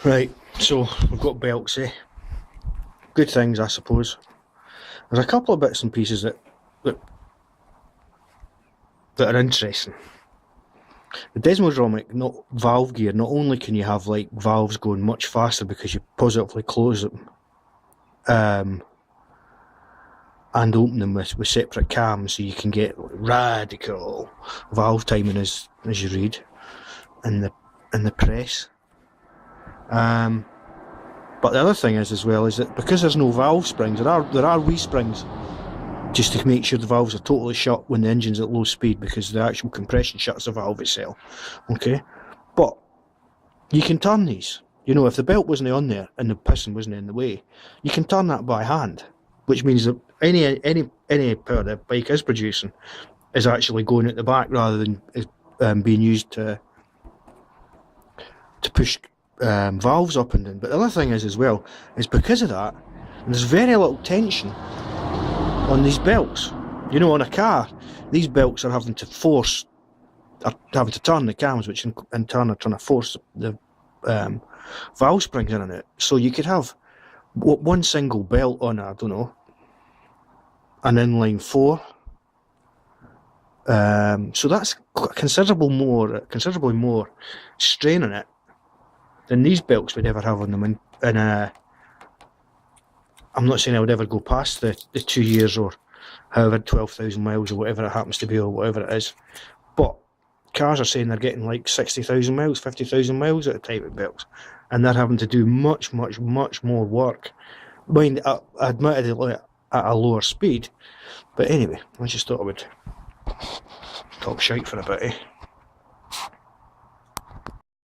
Right, so we've got belts, eh? Good things, I suppose. There's a couple of bits and pieces that are interesting. The desmodromic valve gear, not only can you have like valves going much faster because you positively close them and open them with separate cams, so you can get radical valve timing as you read in the press. But the other thing is as well is that because there's no valve springs, there are wee springs just to make sure the valves are totally shut when the engine's at low speed, because the actual compression shuts the valve itself. Okay, but you can turn these. You know, if the belt wasn't on there and the piston wasn't in the way, you can turn that by hand, which means that any power the bike is producing is actually going at the back rather than being used to push valves up and down. But the other thing is as well is because of that, there's very little tension on these belts. You know, on a car, these belts are having to turn the cams, which in turn are trying to force the valve springs in and out. So you could have one single belt on, I don't know, an inline 4. So that's considerably more strain on it than these belts would ever have on them. And I'm not saying I would ever go past the 2 years or however 12,000 miles or whatever it happens to be or whatever it is, but cars are saying they're getting like 60,000 miles, 50,000 miles at a time with belts, and they're having to do much more work. Mind, admittedly at a lower speed, but anyway, I just thought I would talk shite for a bit, eh?